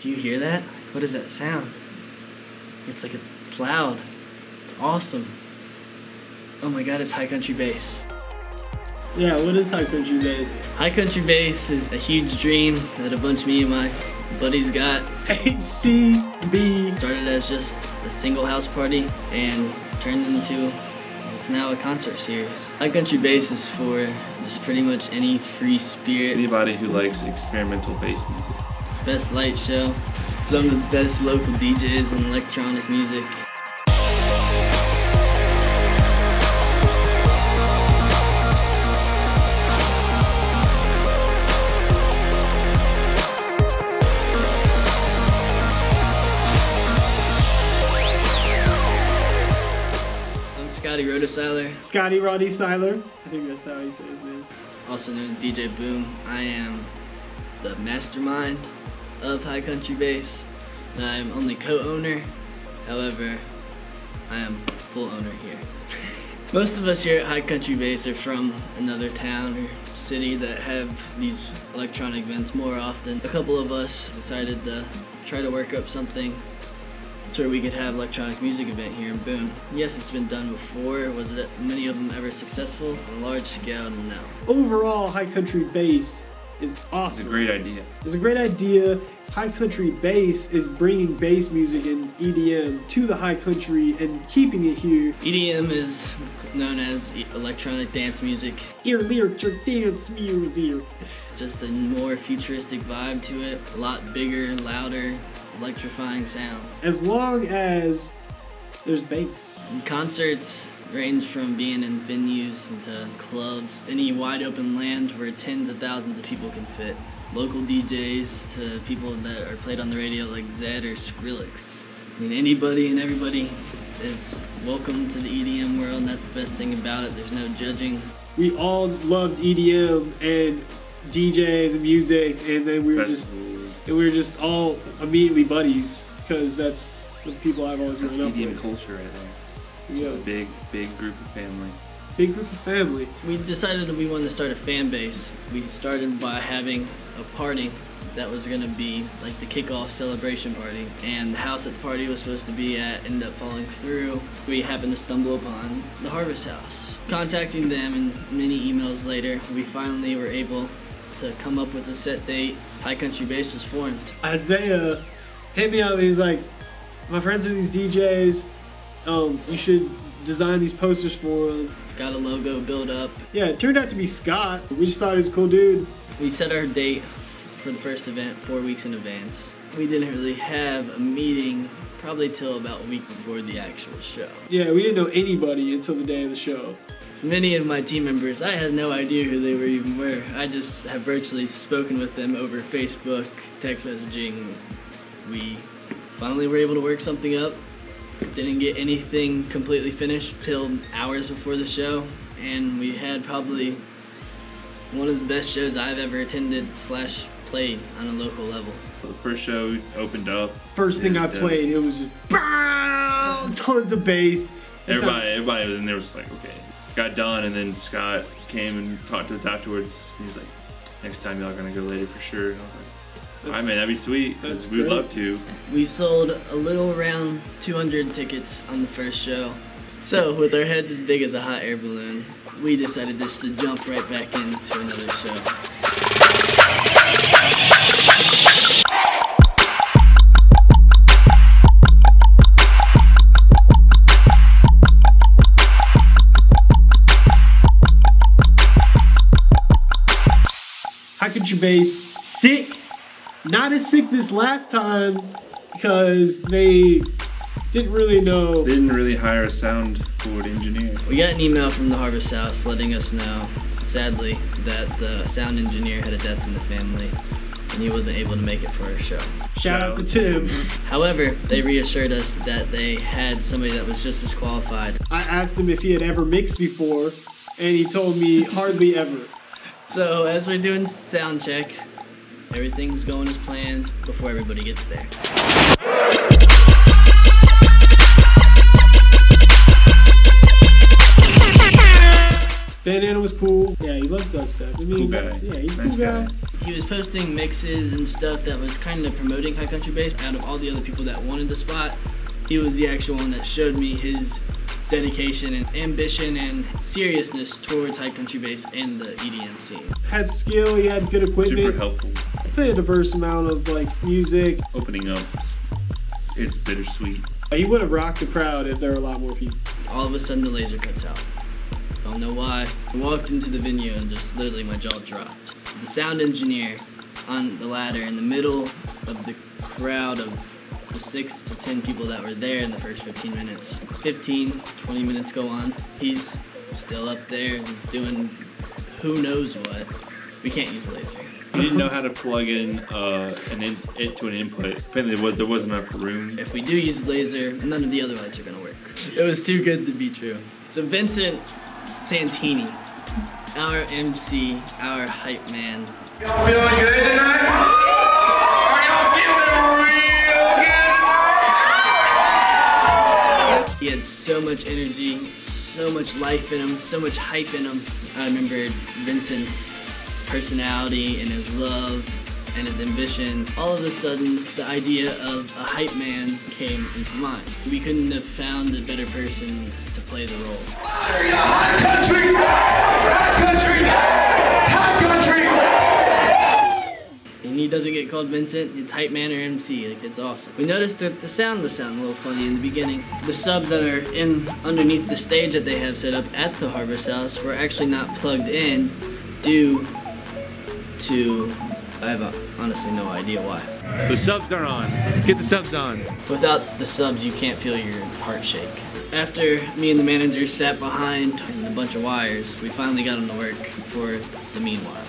Do you hear that? What is that sound? It's like it's loud. It's awesome. Oh my god, it's high country bass. Yeah, what is high country bass? High country bass is a huge dream that a bunch of me and my buddies got. HCB. Started as just a single house party and turned into, it's now a concert series. High country bass is for just pretty much any free spirit. Anybody who likes experimental bass music. Best light show. Some of the best local DJs in electronic music. Scotty Roddy Seiler. I think that's how he says his name. Also known as DJ Boone. I am the mastermind of High Country Bass. And I'm only co-owner. However, I am full owner here. Most of us here at High Country Bass are from another town or city that have these electronic events more often. A couple of us decided to try to work up something so we could have electronic music event here in Boone. Yes, it's been done before. Was it many of them ever successful? On a large scale, no. Overall, High Country Bass is awesome. It's a great idea. It's a great idea. High Country Bass is bringing bass music and EDM to the high country and keeping it here. EDM is known as electronic dance music. Electric dance music. Just a more futuristic vibe to it. A lot bigger, louder, electrifying sounds. As long as there's bass. And concerts range from being in venues into clubs, any wide open land where tens of thousands of people can fit. Local DJs to people that are played on the radio like Zed or Skrillex. I mean, anybody and everybody is welcome to the EDM world, and that's the best thing about it. There's no judging. We all loved EDM and DJs and music, and then we were just all immediately buddies because that's the people I've always grown up with. EDM culture right there. Yeah. It's a big group of family. Big group of family. We decided that we wanted to start a fan base. We started by having a party that was going to be like the kickoff celebration party, and the house that the party was supposed to be at ended up falling through. We happened to stumble upon the Harvest House. Contacting them and many emails later, we finally were able to come up with a set date. High Country Bass was formed. Isaiah hit me up and he was like, my friends are these DJs, you should design these posters for them. Got a logo built up. Yeah, it turned out to be Scott. We just thought he was a cool dude. We set our date for the first event 4 weeks in advance. We didn't really have a meeting probably till about a week before the actual show. Yeah, we didn't know anybody until the day of the show. So many of my team members, I had no idea who they even were. I just have virtually spoken with them over Facebook, text messaging. We finally were able to work something up. Didn't get anything completely finished till hours before the show, and we had probably one of the best shows I've ever attended / played on a local level. So the first show opened up. First thing I played, it was just tons of bass. Everybody was in there was like, okay. Got done, and then Scott came and talked to us afterwards. He's like, next time y'all gonna go later for sure. And I was like, all right, man, that'd be sweet. We'd love to. We sold a little around 200 tickets on the first show. So, with our heads as big as a hot air balloon, we decided just to jump right back into another show. High Country Bass, sick. Not as sick this last time because they didn't really know. They didn't really hire a sound board engineer. We got an email from the Harvest House letting us know, sadly, that the sound engineer had a death in the family and he wasn't able to make it for our show. Shout out to Tim. However, they reassured us that they had somebody that was just as qualified. I asked him if he had ever mixed before, and he told me hardly ever. So as we're doing sound check, everything's going as planned before everybody gets there. Bandana was cool. Yeah, he loves dubstep. I mean, Cool guy. Yeah, he's a nice cool guy. He was posting mixes and stuff that was kind of promoting high country bass. Out of all the other people that wanted the spot, he was the actual one that showed me his dedication and ambition and seriousness towards high country bass and the EDM scene. Had skill, he had good equipment. Super helpful. Played a diverse amount of like music. Opening up is bittersweet. He would have rocked the crowd if there were a lot more people. All of a sudden the laser cuts out. Don't know why. I walked into the venue and just literally my jaw dropped. The sound engineer on the ladder in the middle of the crowd of the 6 to 10 people that were there in the first 15 minutes. 15, 20 minutes go on. He's still up there doing who knows what. We can't use a laser. We didn't know how to plug in it to an input. Apparently there wasn't enough room. If we do use a laser, none of the other lights are gonna work. It was too good to be true. So Vincent Santini, our MC, our hype man. Y'all feeling good tonight? Are y'all feeling real good? He had so much energy, so much life in him, so much hype in him. I remember Vincent's personality and his love and his ambition. All of a sudden, the idea of a hype man came into mind. We couldn't have found a better person to play the role. High country! High country! High country! And he doesn't get called Vincent, it's hype man or MC, like it's awesome. We noticed that the sound was sounding a little funny in the beginning. The subs that are in underneath the stage that they have set up at the Harvest House were actually not plugged in due to, I have honestly no idea why. The subs are on. Get the subs on. Without the subs, you can't feel your heart shake. After me and the manager sat behind a bunch of wires, we finally got them to work for the meanwhile.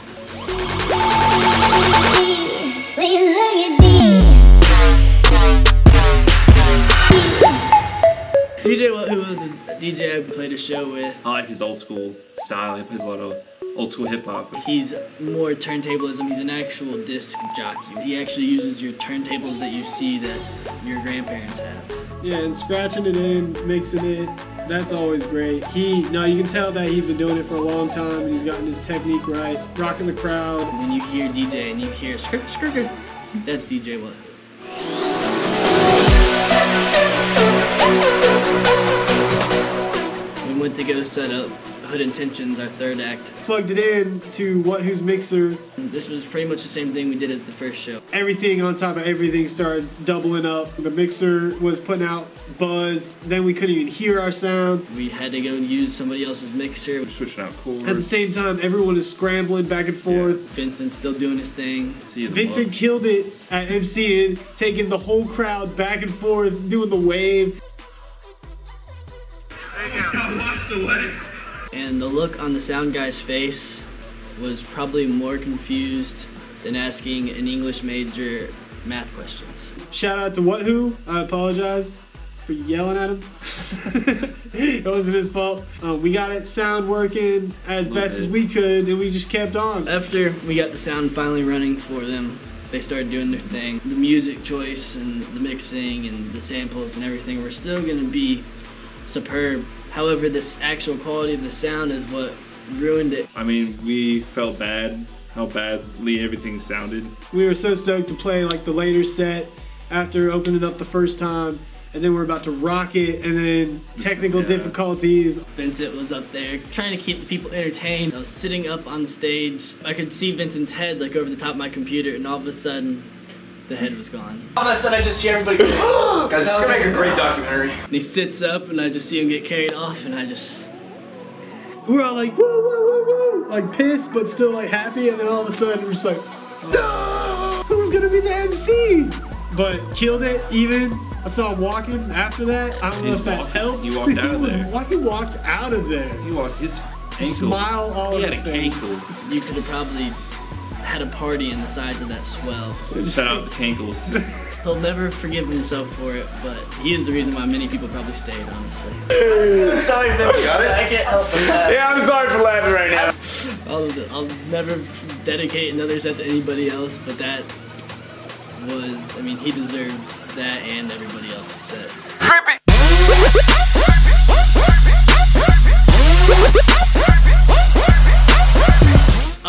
DJ who was a DJ I played a show with. I like his old school style. He plays a lot of old school hip hop. He's more turntablism. He's an actual disc jockey. He actually uses your turntables that you see that your grandparents have. Yeah, and scratching it in, mixing it, that's always great. You can tell that he's been doing it for a long time and he's gotten his technique right, rocking the crowd. When you hear DJ and you hear skrr, skrr, that's DJ What. We went to go set up Hood Intentions, our third act. Plugged it in to What Who's Mixer. This was pretty much the same thing we did as the first show. Everything on top of everything started doubling up. The mixer was putting out buzz. Then we couldn't even hear our sound. We had to go and use somebody else's mixer. Switching out chords. At the same time, everyone is scrambling back and forth. Yeah. Vincent's still doing his thing. Vincent killed it at MCing, taking the whole crowd back and forth, doing the wave. Watch the wave. And the look on the sound guy's face was probably more confused than asking an English major math questions. Shout out to What Who. I apologize for yelling at him. It wasn't his fault. We got it sound working as best as we could, and we just kept on. After we got the sound finally running for them, they started doing their thing. The music choice and the mixing and the samples and everything were still gonna be superb. However, this actual quality of the sound is what ruined it. I mean, we felt bad how badly everything sounded. We were so stoked to play like the later set after opening up the first time, and then we're about to rock it, and then technical difficulties. Vincent was up there trying to keep the people entertained. I was sitting up on the stage. I could see Vincent's head like over the top of my computer, and all of a sudden, the head was gone. All of a sudden I just hear everybody go, guys, this is gonna make a great documentary. And he sits up and I just see him get carried off and we're all like, woo, woo, woo, woo, like pissed, but still like happy, and then all of a sudden we're just like, no, who's gonna be the MC? But killed it, even. I saw him walking after that. I don't know if that helped. He walked out of there. He walked out of there. He walked his ankle. Smile all over his face. He had a cankle. You could have probably had a party in the size of that swell. Shout out the cankles. He'll never forgive himself for it, but he is the reason why many people probably stayed, honestly. Sorry, Vince. Got it? I can't help but laugh. Yeah, I'm sorry for laughing right now. I'll never dedicate another set to anybody else, but that was, I mean, he deserved that and everybody else's set. Trippy.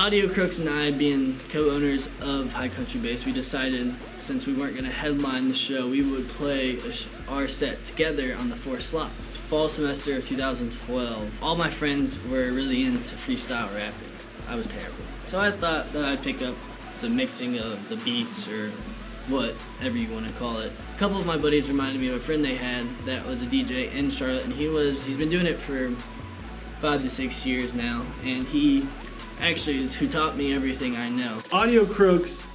Audio Crooks and I, being co-owners of High Country Bass, we decided since we weren't going to headline the show, we would play our set together on the 4th slot. Fall semester of 2012. All my friends were really into freestyle rapping. I was terrible. So I thought that I'd pick up the mixing of the beats, or whatever you want to call it. A couple of my buddies reminded me of a friend they had that was a DJ in Charlotte, and he's been doing it for 5 to 6 years now, and he actually is who taught me everything I know. Audio Crooks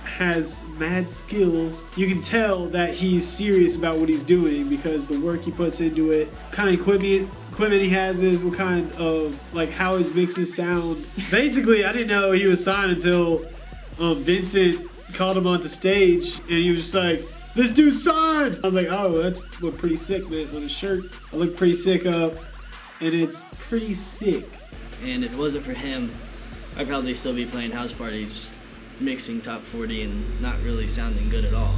has mad skills. You can tell that he's serious about what he's doing because the work he puts into it, kind of equipment he has is, what kind of, like, how his mixes sound. Basically, I didn't know he was signed until Vincent called him onto stage, and he was just like, "This dude's signed!" I was like, "Oh, that's look pretty sick, man." On his shirt, I look pretty sick up, and it's pretty sick. And if it wasn't for him, I'd probably still be playing house parties, mixing top 40 and not really sounding good at all.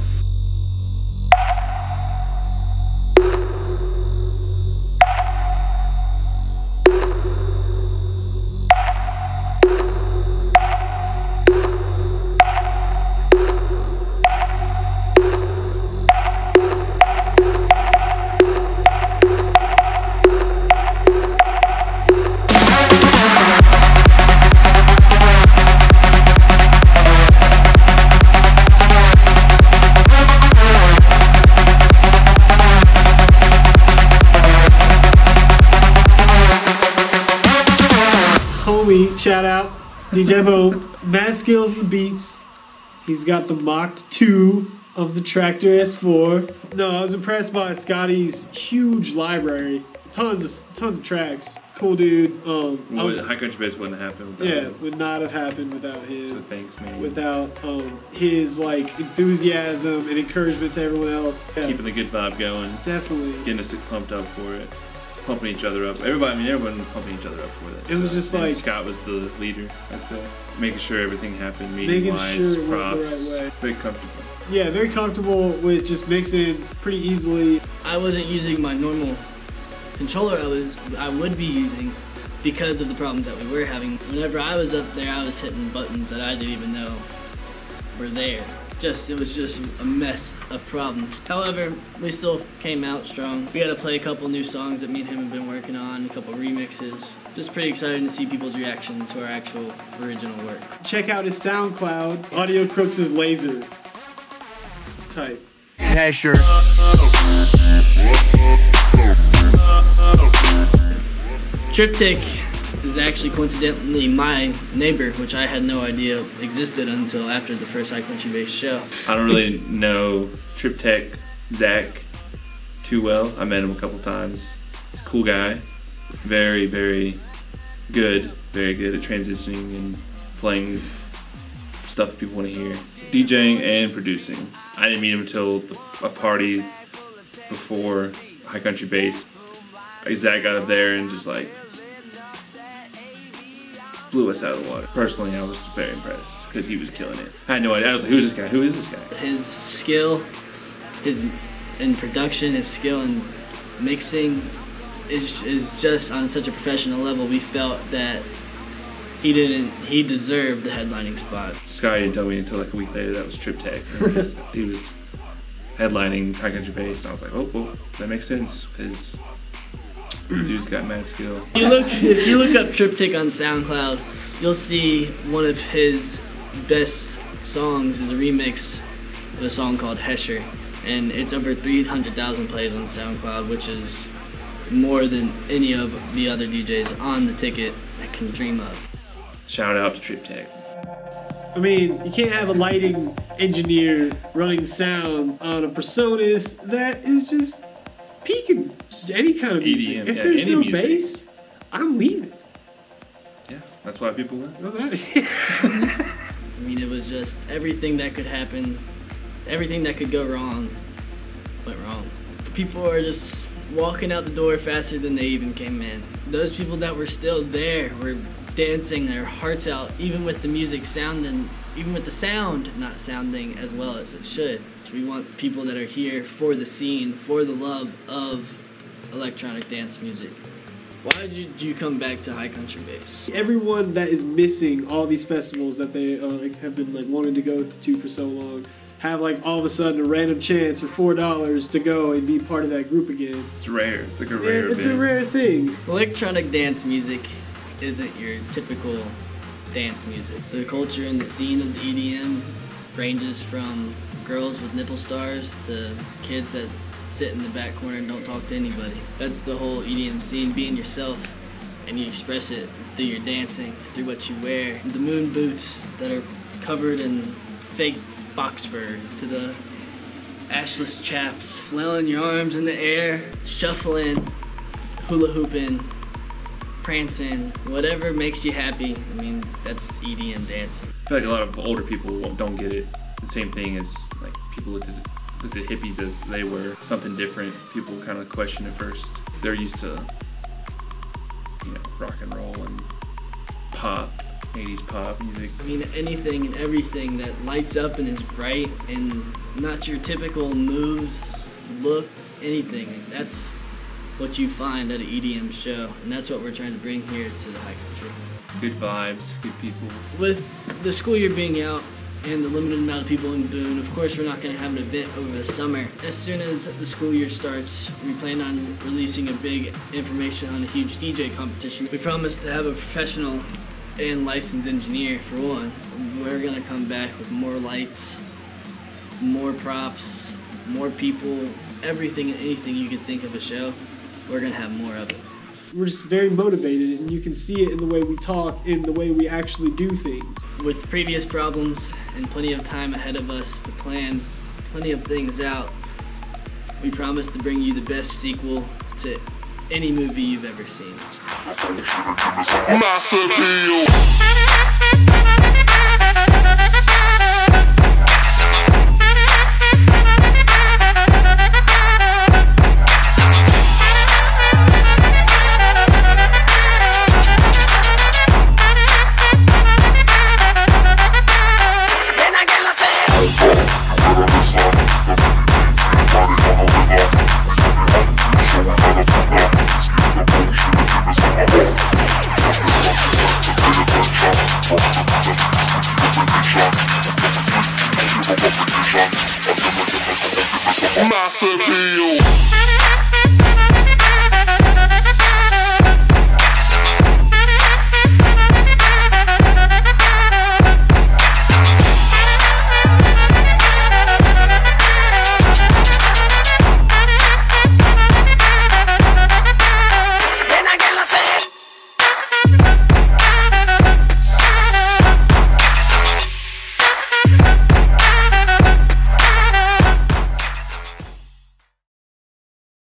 Homie, shout out, DJ Boone. Mad skills in the beats. He's got the Mach 2 of the Tractor S4. No, I was impressed by Scotty's huge library. Tons of tracks. Cool dude. High Country Bass wouldn't have happened without him. Would not have happened without him. So thanks, man. Without his like enthusiasm and encouragement to everyone else. Yeah. Keeping the good vibe going. Definitely. Getting us pumped up for it. Pumping each other up. Everyone was pumping each other up for that. It was just and like Scott was the leader. That's it. Making sure everything happened, making meeting-wise, sure it props. went the right way. Very comfortable. Yeah, very comfortable with just mixing pretty easily. I wasn't using my normal controller I would be using because of the problems that we were having. Whenever I was up there, I was hitting buttons that I didn't even know were there. It was just a mess of problems. However, we still came out strong. We got to play a couple new songs that me and him have been working on, a couple remixes. Just pretty exciting to see people's reaction to our actual original work. Check out his SoundCloud, Audio Crooks' Laser. Type. Pressure. Triptych is actually coincidentally my neighbor, which I had no idea existed until after the first High Country Bass show. I don't really know Triptych Zach too well. I met him a couple times. He's a cool guy. Very, very good. Very good at transitioning and playing stuff people want to hear. DJing and producing. I didn't meet him until a party before High Country Bass. Zach got up there and just like blew us out of the water. Personally, I was very impressed because he was killing it. I had no idea. I was like, who's this guy? Who is this guy? His skill, in production, his skill in mixing is just on such a professional level. We felt that he deserved the headlining spot. Scotty didn't tell me until like a week later that was Triptych. He was headlining High Country Bass, and I was like, oh, well, that makes sense because the dude's got mad skill. If you look up Triptych on SoundCloud, you'll see one of his best songs is a remix of a song called Hesher, and it's over 300,000 plays on SoundCloud, which is more than any of the other DJs on the ticket I can dream of. Shout out to Triptych. I mean, you can't have a lighting engineer running sound on a Personas that is just peaking. Just any kind of music. e.d.m, if yeah, there's any no music. bass, I'm leaving. Yeah, that's why people win. No matter. I mean, it was just everything that could happen, everything that could go wrong, went wrong. People are just walking out the door faster than they even came in. Those people that were still there were dancing their hearts out, even with the music sounding, even with the sound not sounding as well as it should. We want people that are here for the scene, for the love of electronic dance music. Why did you come back to High Country Base? Everyone that is missing all these festivals that they have been like wanting to go to for so long have like all of a sudden a random chance for $4 to go and be part of that group again. It's rare. It's like a rare It's event. a rare thing. Electronic dance music isn't your typical dance music. The culture and the scene of the EDM ranges from girls with nipple stars to kids that sit in the back corner and don't talk to anybody. That's the whole EDM scene, being yourself, and you express it through your dancing, through what you wear. The moon boots that are covered in fake fox fur, to the ashless chaps, flailing your arms in the air, shuffling, hula hooping, prancing, whatever makes you happy. I mean, that's EDM dancing. I feel like a lot of older people don't get it. The same thing as like people looked at hippies as they were something different. People kind of question at first. They're used to, you know, rock and roll and pop, 80s pop music. I mean, anything and everything that lights up and is bright and not your typical moves, look, anything. That's what you find at an EDM show, and that's what we're trying to bring here to the High Country. Good vibes, good people. With the school year being out and the limited amount of people in Boone, of course we're not going to have an event over the summer. As soon as the school year starts, we plan on releasing a big information on a huge DJ competition. We promise to have a professional and licensed engineer for one. We're going to come back with more lights, more props, more people, everything and anything you could think of a show. We're going to have more of it. We're just very motivated, and you can see it in the way we talk, in the way we actually do things. With previous problems and plenty of time ahead of us to plan plenty of things out, we promise to bring you the best sequel to any movie you've ever seen. Massive heel.